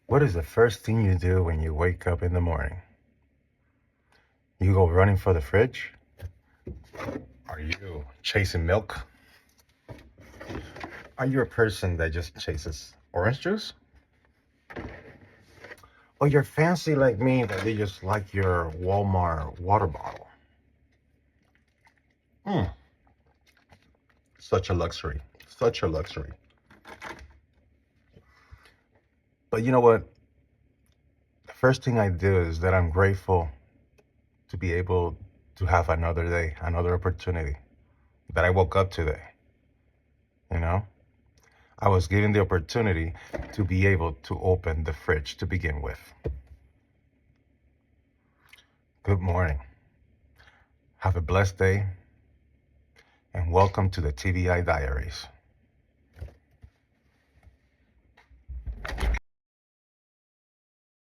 What is the first thing you do when you wake up in the morning? You go running for the fridge? Are you chasing milk? Are you a person that just chases orange juice? Or you're fancy like me that you just like your Walmart water bottle? Hmm, such a luxury. Such a luxury. But you know what? The first thing I do is that I'm grateful to be able to have another day, another opportunity that I woke up today. You know, I was given the opportunity to be able to open the fridge to begin with. Good morning. Have a blessed day and welcome to the TVI Diaries.